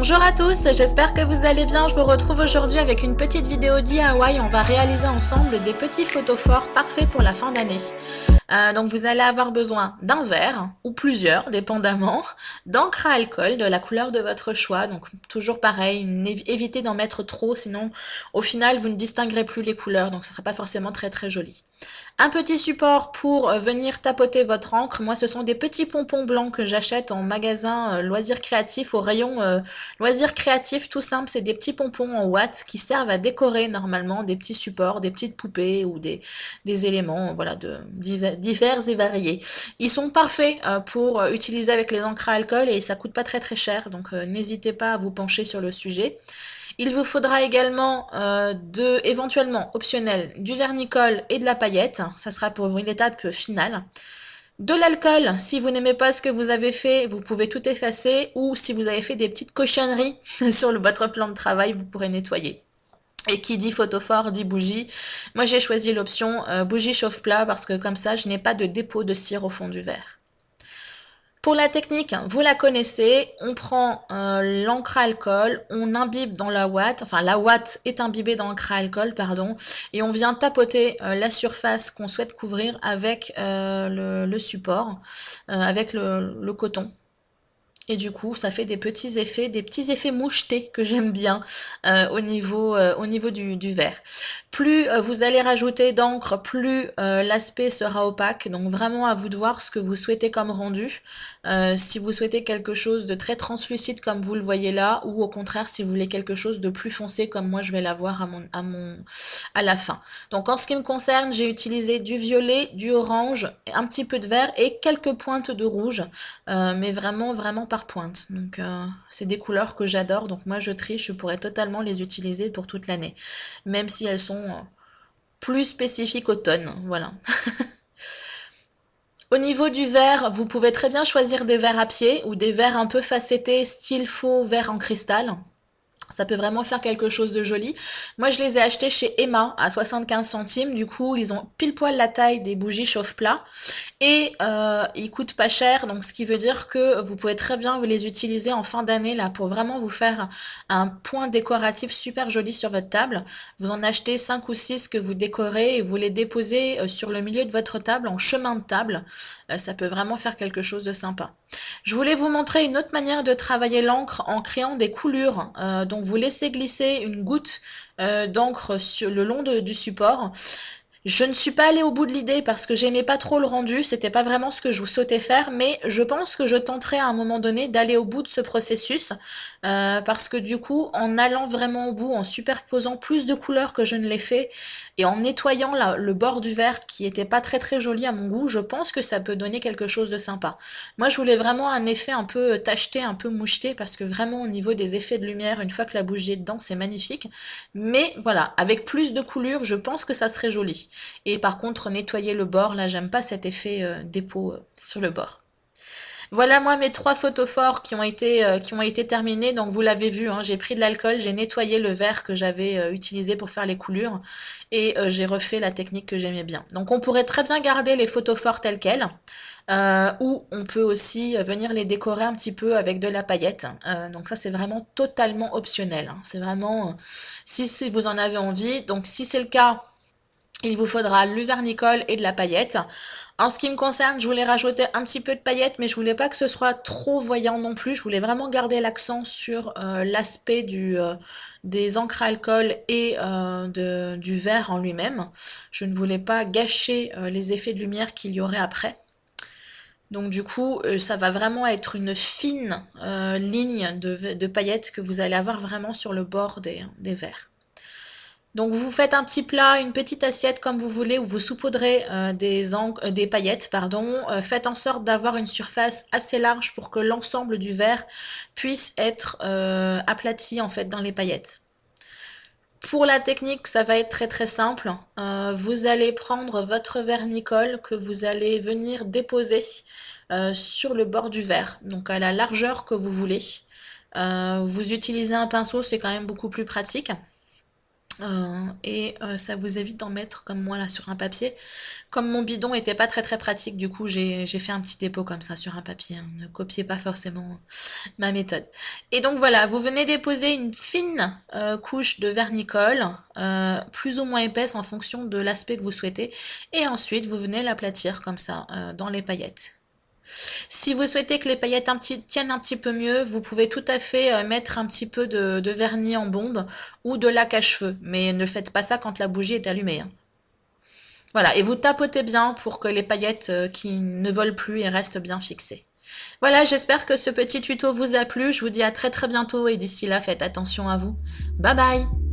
Bonjour à tous, j'espère que vous allez bien. Je vous retrouve aujourd'hui avec une petite vidéo DIY. On va réaliser ensemble des petits photophores parfaits pour la fin d'année. Donc vous allez avoir besoin d'un verre, ou plusieurs, dépendamment, d'encre à alcool de la couleur de votre choix. Donc toujours pareil, évitez d'en mettre trop, sinon au final vous ne distinguerez plus les couleurs, donc ça ne sera pas forcément très très joli. Un petit support pour venir tapoter votre encre. Moi, ce sont des petits pompons blancs que j'achète en magasin loisirs créatifs, au rayon loisirs créatifs, tout simple. C'est des petits pompons en watts qui servent à décorer normalement des petits supports, des petites poupées ou des éléments voilà, divers et variés. Ils sont parfaits pour utiliser avec les encres à alcool et ça coûte pas très très cher, donc n'hésitez pas à vous pencher sur le sujet. Il vous faudra également éventuellement optionnel, du vernicole et de la paillette. Ça sera pour l'étape finale. De l'alcool, si vous n'aimez pas ce que vous avez fait, vous pouvez tout effacer, ou si vous avez fait des petites cochonneries sur votre plan de travail, vous pourrez nettoyer. Et qui dit photophore dit bougie. Moi j'ai choisi l'option bougie chauffe-plat parce que comme ça je n'ai pas de dépôt de cire au fond du verre. Pour la technique, vous la connaissez, on prend l'encre à alcool, on imbibe dans la ouate, enfin la ouate est imbibée dans l'encre à alcool, pardon, et on vient tapoter la surface qu'on souhaite couvrir avec le support, avec le coton. Et du coup, ça fait des petits effets mouchetés que j'aime bien au niveau du verre. Plus vous allez rajouter d'encre, plus l'aspect sera opaque. Donc vraiment à vous de voir ce que vous souhaitez comme rendu. Si vous souhaitez quelque chose de très translucide comme vous le voyez là, ou au contraire si vous voulez quelque chose de plus foncé comme moi je vais l'avoir à la fin. Donc en ce qui me concerne, j'ai utilisé du violet, du orange, un petit peu de vert et quelques pointes de rouge, mais vraiment par pointe. Donc c'est des couleurs que j'adore, donc moi je triche, je pourrais totalement les utiliser pour toute l'année, même si elles sont plus spécifiques automne, voilà. Au niveau du verre, vous pouvez très bien choisir des verres à pied ou des verres un peu facettés, style faux verre en cristal. Ça peut vraiment faire quelque chose de joli. Moi, je les ai achetés chez Emma à 75 centimes. Du coup, ils ont pile poil la taille des bougies chauffe-plat. Et ils coûtent pas cher. Donc, ce qui veut dire que vous pouvez très bien vous les utiliser en fin d'année là pour vraiment vous faire un point décoratif super joli sur votre table. Vous en achetez 5 ou 6 que vous décorez et vous les déposez sur le milieu de votre table en chemin de table. Ça peut vraiment faire quelque chose de sympa. Je voulais vous montrer une autre manière de travailler l'encre en créant des coulures. Donc vous laissez glisser une goutte d'encre le long du support. Je ne suis pas allée au bout de l'idée parce que j'aimais pas trop le rendu, c'était pas vraiment ce que je vous souhaitais faire, mais je pense que je tenterai à un moment donné d'aller au bout de ce processus, parce que du coup, en allant vraiment au bout, en superposant plus de couleurs que je ne l'ai fait, et en nettoyant le bord du verre qui était pas très très joli à mon goût, je pense que ça peut donner quelque chose de sympa. Moi, je voulais vraiment un effet un peu tacheté, un peu moucheté, parce que vraiment au niveau des effets de lumière, une fois que la bougie est dedans, c'est magnifique. Mais voilà, avec plus de coulures, je pense que ça serait joli. Et par contre, nettoyer le bord, là, j'aime pas cet effet dépôt sur le bord. Voilà moi mes 3 photophores qui ont été terminés. Donc vous l'avez vu, hein, j'ai pris de l'alcool, j'ai nettoyé le verre que j'avais utilisé pour faire les coulures et j'ai refait la technique que j'aimais bien. Donc on pourrait très bien garder les photophores tels quels, ou on peut aussi venir les décorer un petit peu avec de la paillette. Donc ça c'est vraiment totalement optionnel, hein. C'est vraiment si vous en avez envie. Donc si c'est le cas, il vous faudra du vernicole et de la paillette. En ce qui me concerne, je voulais rajouter un petit peu de paillettes, mais je voulais pas que ce soit trop voyant non plus. Je voulais vraiment garder l'accent sur l'aspect des encres à alcool et du verre en lui-même. Je ne voulais pas gâcher les effets de lumière qu'il y aurait après. Donc du coup, ça va vraiment être une fine ligne de paillettes que vous allez avoir vraiment sur le bord des verres. Donc vous faites un petit plat, une petite assiette comme vous voulez, où vous saupoudrez des paillettes, pardon. Faites en sorte d'avoir une surface assez large pour que l'ensemble du verre puisse être aplati en fait dans les paillettes. Pour la technique, ça va être très très simple. Vous allez prendre votre vernicole que vous allez venir déposer sur le bord du verre, donc à la largeur que vous voulez. Vous utilisez un pinceau, c'est quand même beaucoup plus pratique. Ça vous évite d'en mettre comme moi là sur un papier. Comme mon bidon était pas très pratique, du coup j'ai fait un petit dépôt comme ça sur un papier, hein. Ne copiez pas forcément ma méthode. Et donc voilà, vous venez déposer une fine couche de vernicole, plus ou moins épaisse en fonction de l'aspect que vous souhaitez. Et ensuite vous venez l'aplatir comme ça dans les paillettes. Si vous souhaitez que les paillettes tiennent un petit peu mieux, vous pouvez tout à fait mettre un petit peu de vernis en bombe ou de lac à cheveux. Mais ne faites pas ça quand la bougie est allumée, hein. Voilà, et vous tapotez bien pour que les paillettes qui ne volent plus et restent bien fixées. Voilà, j'espère que ce petit tuto vous a plu. Je vous dis à très bientôt et d'ici là, faites attention à vous. Bye bye!